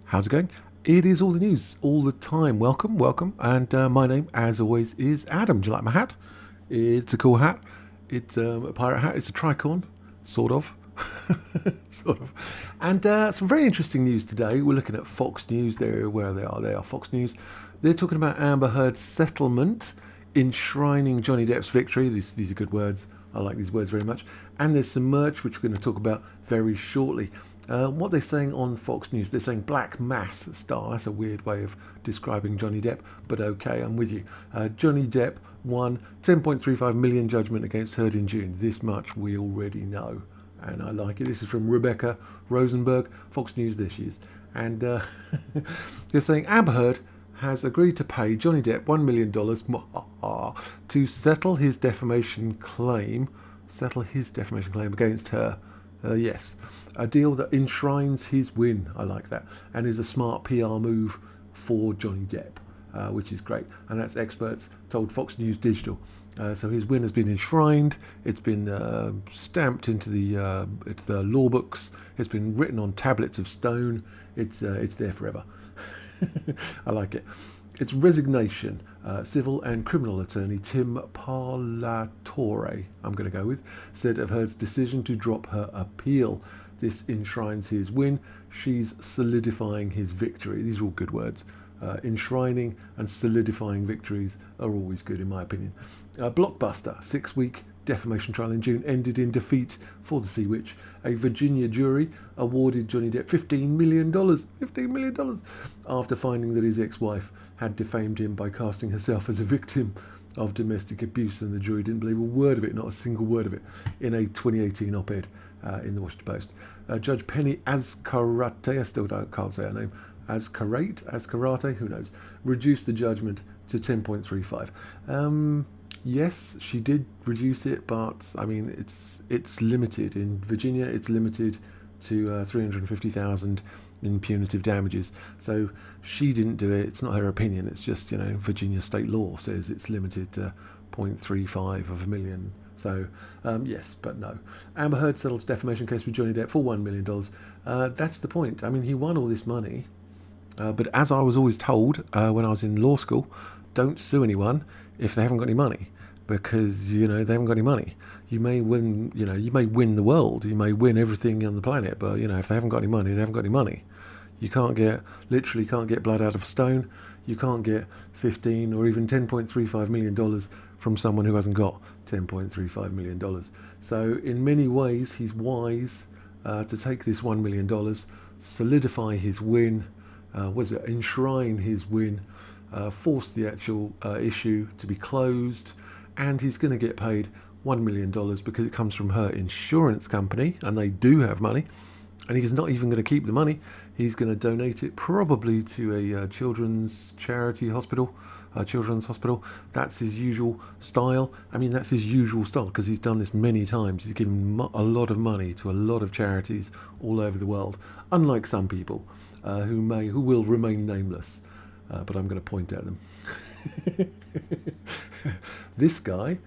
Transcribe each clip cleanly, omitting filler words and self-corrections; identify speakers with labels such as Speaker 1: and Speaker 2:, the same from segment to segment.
Speaker 1: How's it going? It is all the news all the time. Welcome. And my name, as always, is Adam. Do you like my hat? It's a cool hat. It's a pirate hat. It's a tricorn, sort of. Sort of. And some very interesting news today. We're looking at Fox News. Where they are. They are Fox News. They're talking about Amber Heard's settlement, enshrining Johnny Depp's victory. These are good words. I like these words very much. And there's some merch, which we're going to talk about very shortly. What they're saying on Fox News, they're saying Black Mass star. That's a weird way of describing Johnny Depp, but okay, I'm with you. Johnny Depp won 10.35 million judgment against Heard in June. This much we already know, and I like it. This is from Rebecca Rosenberg, Fox News. There she is. And they're saying Amber Heard has agreed to pay Johnny Depp $1 million to settle his defamation claim. Against her. Yes. A deal that enshrines his win. I like that. And is a smart PR move for Johnny Depp, which is great. And that's experts told Fox News Digital. So his win has been enshrined. It's been stamped into the law books. It's been written on tablets of stone. It's there forever. I like it. Its resignation, civil and criminal attorney Tim Parlatore, I'm going to go with, said of Heard's decision to drop her appeal. This enshrines his win. She's solidifying his victory. These are all good words. Enshrining and solidifying victories are always good, in my opinion. Blockbuster 6-week defamation trial in June ended in defeat for the Sea Witch. A Virginia jury awarded Johnny Depp $15 million after finding that his ex-wife had defamed him by casting herself as a victim of domestic abuse, and the jury didn't believe a word of it, not a single word of it, in a 2018 op-ed in the Washington Post. Judge Penny Azkarate, I still can't say her name, Azkarate, who knows, reduced the judgment to 10.35. Yes, she did reduce it, but I mean it's limited. In Virginia, it's limited to $350,000 in punitive damages. So she didn't do it. It's not her opinion. It's just, Virginia state law says it's limited to 0.35 of a million. So yes, but no. Amber Heard settles defamation case with Johnny Depp for $1 million. That's the point. I mean, he won all this money, but as I was always told when I was in law school, don't sue anyone if they haven't got any money, because they haven't got any money. You may win, you may win the world, you may win everything on the planet, but if they haven't got any money, they haven't got any money. You can't get blood out of a stone. You can't get 15 or even $10.35 million from someone who hasn't got $10.35 million. So in many ways, he's wise to take this $1 million, solidify his win, enshrine his win, force the actual issue to be closed, and he's going to get paid $1 million because it comes from her insurance company, and they do have money, and he's not even going to keep the money. He's going to donate it probably to a children's charity hospital, children's hospital. That's his usual style. I mean, that's his usual style because he's done this many times. He's given a lot of money to a lot of charities all over the world, unlike some people who will remain nameless. But I'm going to point at them. This guy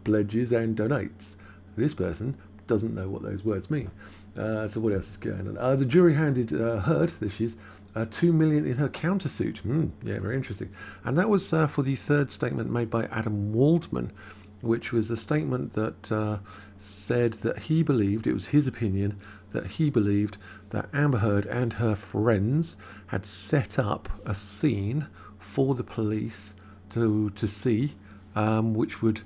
Speaker 1: pledges and donates. This person doesn't know what those words mean. So what else is going on? The jury handed Heard, there she is, $2 million in her countersuit. Yeah, very interesting. And that was for the third statement made by Adam Waldman, which was a statement that said that he believed, it was his opinion, that he believed that Amber Heard and her friends had set up a scene for the police to see, which would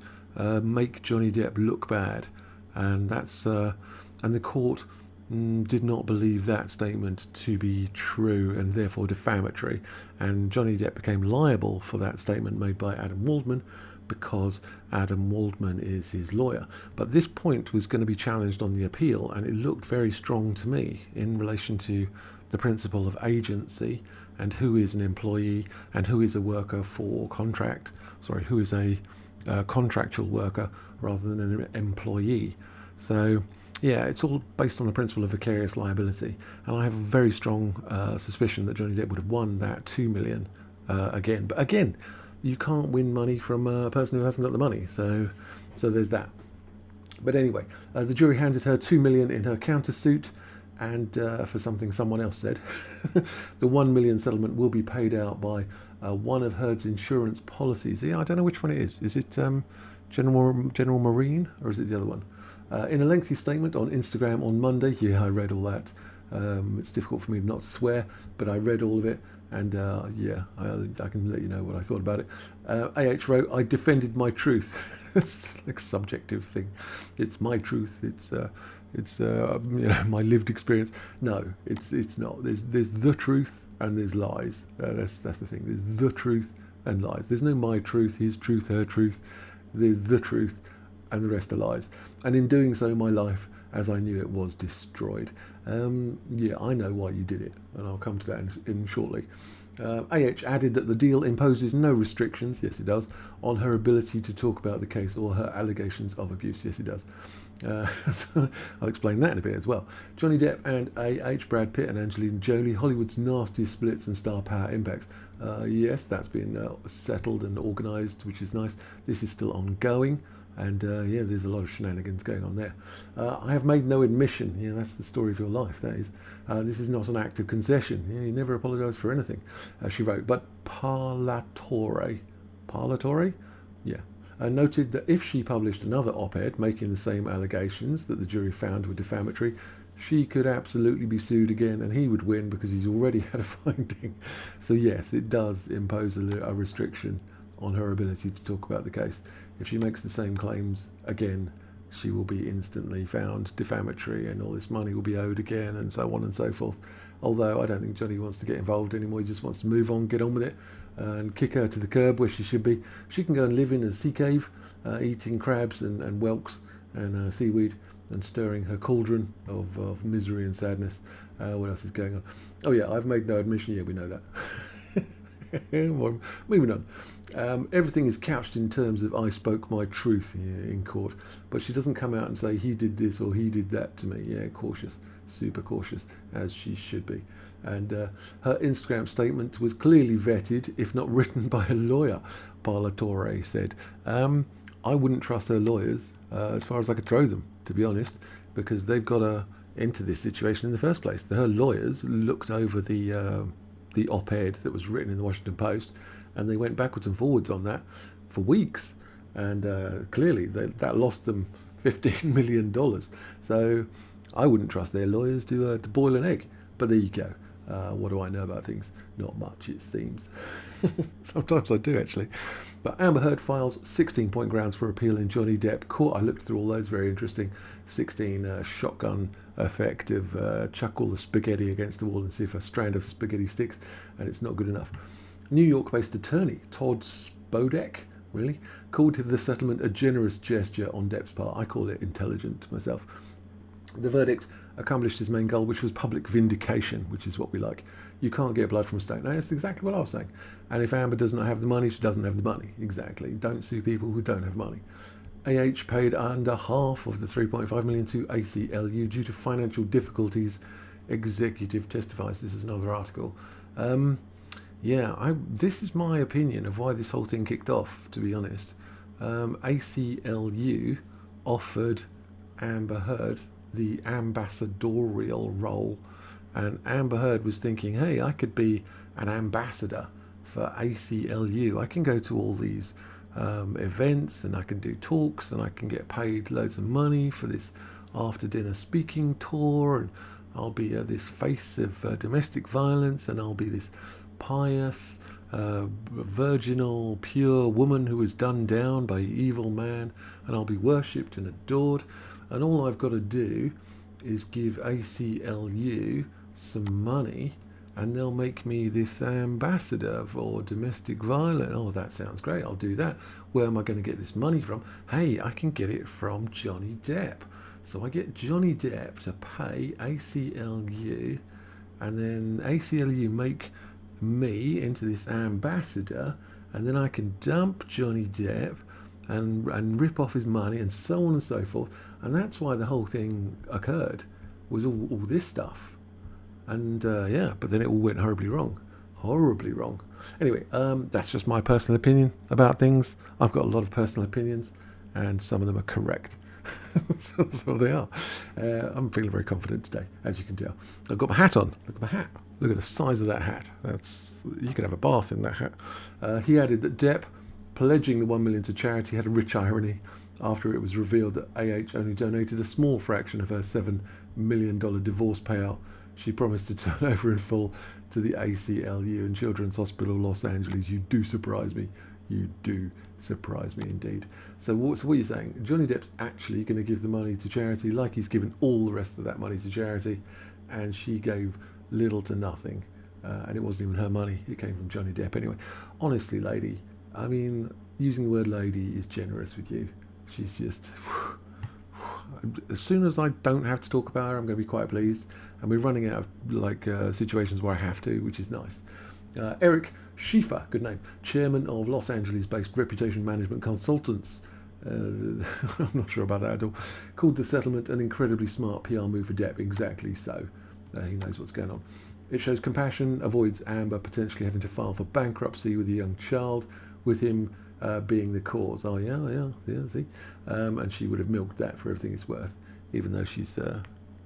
Speaker 1: make Johnny Depp look bad. And that's and the court did not believe that statement to be true and therefore defamatory. And Johnny Depp became liable for that statement made by Adam Waldman, because Adam Waldman is his lawyer. But this point was going to be challenged on the appeal, and it looked very strong to me in relation to the principle of agency and who is an employee and who is a worker for contract. Who is a contractual worker rather than an employee. So yeah, it's all based on the principle of vicarious liability, and I have a very strong suspicion that Johnny Depp would have won that $2 million again. But again, you can't win money from a person who hasn't got the money, so there's that. But anyway, the jury handed her $2 million in her countersuit, and for something someone else said. The 1 million settlement will be paid out by one of Heard's insurance policies. Yeah, I don't know which one it is. Is it General Marine, or is it the other one? In a lengthy statement on Instagram on Monday, yeah, I read all that. It's difficult for me not to swear, but I read all of it, and I can let you know what I thought about it. AH wrote, "I defended my truth." It's like a subjective thing. It's my truth. It's my lived experience. No, it's not. There's the truth and there's lies. That's the thing. There's the truth and lies. There's no my truth, his truth, her truth. There's the truth, and the rest are lies. And in doing so, my life, as I knew it, was destroyed. I know why you did it, and I'll come to that in shortly. AH added that the deal imposes no restrictions, yes it does, on her ability to talk about the case or her allegations of abuse, yes it does. So I'll explain that in a bit as well. Johnny Depp and AH, Brad Pitt and Angelina Jolie, Hollywood's nastiest splits and star power impacts. Yes, that's been settled and organised, which is nice. This is still ongoing. And there's a lot of shenanigans going on there. I have made no admission. Yeah, that's the story of your life, that is. This is not an act of concession. Yeah, you never apologise for anything, she wrote. But parlatore? Yeah. Noted that if she published another op-ed making the same allegations that the jury found were defamatory, she could absolutely be sued again and he would win because he's already had a finding. So yes, it does impose a restriction on her ability to talk about the case. If she makes the same claims again, she will be instantly found defamatory and all this money will be owed again and so on and so forth. Although I don't think Johnny wants to get involved anymore. He just wants to move on, get on with it, and kick her to the curb where she should be. She can go and live in a sea cave, eating crabs and whelks and seaweed and stirring her cauldron of misery and sadness. What else is going on? Oh yeah, I've made no admission. Yeah, we know that. Moving on. Everything is couched in terms of I spoke my truth in court, but she doesn't come out and say he did this or he did that to me. Yeah, cautious, super cautious, as she should be. And her Instagram statement was clearly vetted, if not written by a lawyer, Parlatore said. I wouldn't trust her lawyers as far as I could throw them, to be honest, because they've got her into this situation in the first place. Her lawyers looked over the op-ed that was written in the Washington Post, and they went backwards and forwards on that for weeks, and clearly that lost them $15 million. So I wouldn't trust their lawyers to boil an egg, but there you go. What do I know about things? Not much, it seems. Sometimes I do, actually. But Amber Heard files 16-point grounds for appeal in Johnny Depp court. I looked through all those, very interesting. 16 shotgun effect of chuck all the spaghetti against the wall and see if a strand of spaghetti sticks, and it's not good enough. New York-based attorney Todd Spodek, really, called the settlement a generous gesture on Depp's part. I call it intelligent myself. The verdict accomplished his main goal, which was public vindication, which is what we like. You can't get blood from a stone. Now, that's exactly what I was saying. And if Amber does not have the money, she doesn't have the money. Exactly. Don't sue people who don't have money. AH paid under half of the $3.5 million to ACLU due to financial difficulties. Executive testifies. This is another article. This is my opinion of why this whole thing kicked off, to be honest. ACLU offered Amber Heard the ambassadorial role, and Amber Heard was thinking, hey, I could be an ambassador for ACLU. I can go to all these events and I can do talks and I can get paid loads of money for this after dinner speaking tour, and I'll be this face of domestic violence, and I'll be this pious, virginal, pure woman who was done down by evil man, and I'll be worshipped and adored, and all I've got to do is give ACLU some money and they'll make me this ambassador for domestic violence. Oh, that sounds great, I'll do that. Where am I going to get this money from? Hey, I can get it from Johnny Depp. So I get Johnny Depp to pay ACLU, and then ACLU make me into this ambassador, and then I can dump Johnny Depp and rip off his money and so on and so forth. And that's why the whole thing occurred, was all this stuff. And but then it all went horribly wrong. Anyway, that's just my personal opinion about things. I've got a lot of personal opinions, and some of them are correct. So they are. I'm feeling very confident today, as you can tell. I've got my hat on. Look at my hat. Look at the size of that hat. You could have a bath in that hat. He added that Depp pledging the $1 million to charity had a rich irony after it was revealed that AH only donated a small fraction of her $7 million divorce payout she promised to turn over in full to the ACLU and Children's Hospital Los Angeles. You do surprise me. You do surprise me indeed. So what are you saying? Johnny Depp's actually going to give the money to charity like he's given all the rest of that money to charity, and she gave little to nothing. And it wasn't even her money. It came from Johnny Depp anyway. Honestly, lady, I mean, using the word lady is generous with you. She's just... As soon as I don't have to talk about her, I'm going to be quite pleased. And we're running out of situations where I have to, which is nice. Eric Schiefer, good name, chairman of Los Angeles-based reputation management consultants. I'm not sure about that at all. Called the settlement an incredibly smart PR move for Depp. Exactly so. He knows what's going on. It shows compassion, avoids Amber potentially having to file for bankruptcy with a young child, with him being the cause. Oh yeah, see? And she would have milked that for everything it's worth, even though she's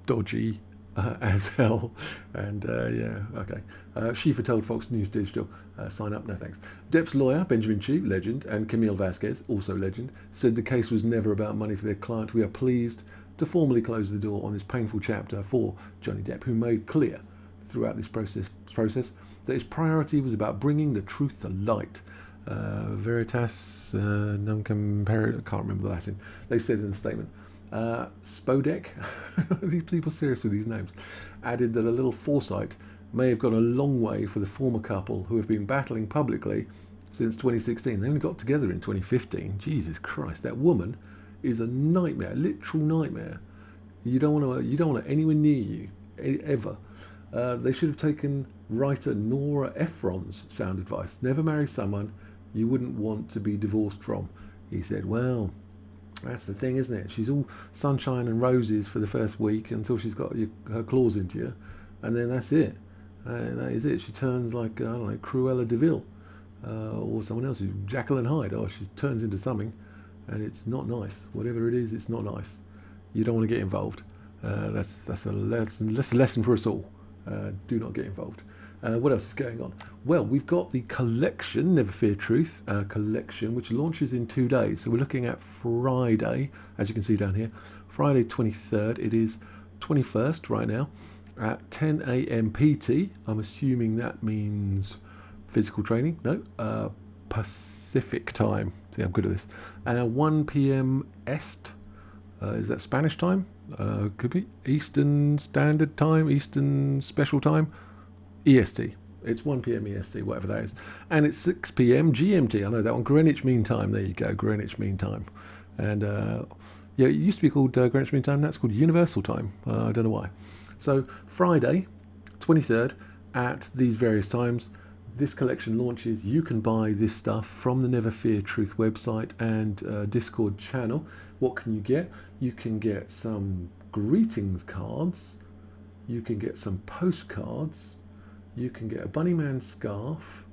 Speaker 1: dodgy as hell. And okay. Schiefer told Fox News Digital, sign up, no thanks. Depp's lawyer, Benjamin Chu, legend, and Camille Vasquez, also legend, said the case was never about money for their client. We are pleased to formally close the door on this painful chapter for Johnny Depp, who made clear throughout this process that his priority was about bringing the truth to light. Veritas non compare, I can't remember the Latin. They said in a statement. Spodek, these people serious with these names, added that a little foresight may have gone a long way for the former couple who have been battling publicly since 2016. They only got together in 2015. Jesus Christ, that woman is a nightmare, literal nightmare. You don't want her anywhere near you ever. They should have taken writer Nora Ephron's sound advice. Never marry someone you wouldn't want to be divorced from. He said, well, that's the thing, isn't it? She's all sunshine and roses for the first week until she's got her claws into you, and then that's it. That is it. She turns like, I don't know, Cruella de Vil, or someone else, Jacqueline Hyde. Oh, she turns into something, and it's not nice. Whatever it is, it's not nice. You don't want to get involved. That's a lesson for us all. Do not get involved. What else is going on? Well, we've got the collection, Never Fear Truth collection, which launches in 2 days. So we're looking at Friday, as you can see down here, Friday 23rd. It is 21st right now at 10 a.m. PT. I'm assuming that means physical training. No, Pacific time. See, I'm good at this. 1 p.m. Est. Is that Spanish time? Could be Eastern Standard Time, Eastern Special Time, EST. It's 1 p.m. EST, whatever that is. And it's 6 p.m. GMT. I know that one. Greenwich Mean Time. There you go, Greenwich Mean Time. And it used to be called Greenwich Mean Time. That's called Universal Time. I don't know why. So Friday, 23rd, at these various times, this collection launches. You can buy this stuff from the Never Fear Truth website and Discord channel. What can you get? You can get some greetings cards. You can get some postcards. You can get a Bunnyman scarf.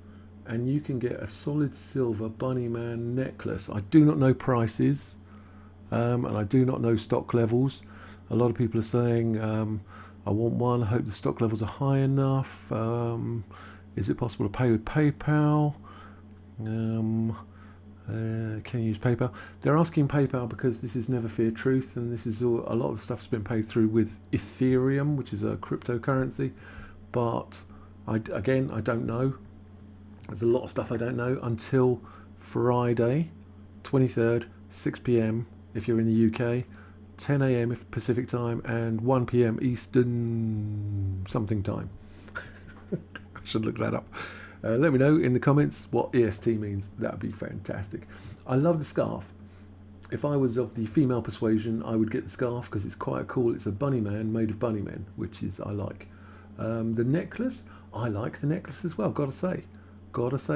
Speaker 1: And you can get a solid silver Bunnyman necklace. I do not know prices. And I do not know stock levels. A lot of people are saying, I want one. I hope the stock levels are high enough. Is it possible to pay with PayPal? Can you use PayPal? They're asking PayPal because this is Never Fear Truth, and this is a lot of the stuff's been paid through with Ethereum, which is a cryptocurrency. But I don't know. There's a lot of stuff I don't know until Friday, 23rd, 6 p.m. if you're in the UK, 10 a.m. if Pacific time, and 1 p.m. Eastern something time. I should look that up. Let me know in the comments what EST means. That would be fantastic. I love the scarf. If I was of the female persuasion, I would get the scarf because it's quite cool. It's a bunny man made of bunny men, which is I like. The necklace, I like the necklace as well. Gotta say,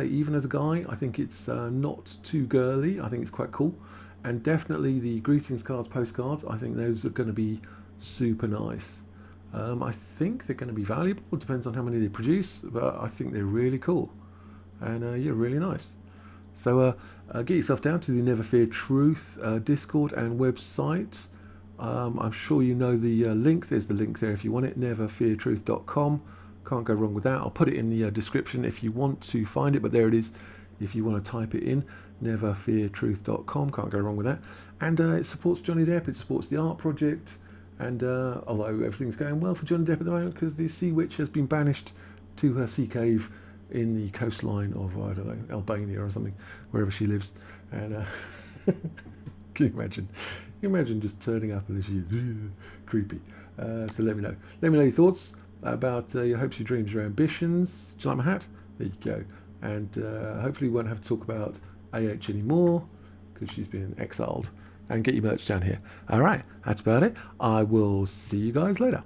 Speaker 1: even as a guy, I think it's not too girly. I think it's quite cool. And definitely the greetings cards, postcards, I think those are going to be super nice. I think they're going to be valuable. It depends on how many they produce, but I think they're really cool. And really nice. So get yourself down to the Never Fear Truth Discord and website. I'm sure you know the link. There's the link there if you want it, neverfeartruth.com. Can't go wrong with that. I'll put it in the description if you want to find it, but there it is if you want to type it in, neverfeartruth.com. Can't go wrong with that. And it supports Johnny Depp, it supports the art project, and although everything's going well for Johnny Depp at the moment because the sea witch has been banished to her sea cave in the coastline of, I don't know, Albania or something, wherever she lives. And can you imagine? Can you imagine just turning up and she's creepy? So let me know. Let me know your thoughts about your hopes, your dreams, your ambitions. Do you like my hat? There you go. And hopefully we won't have to talk about AH anymore because she's been exiled. And get your merch down here. All right, that's about it. I will see you guys later.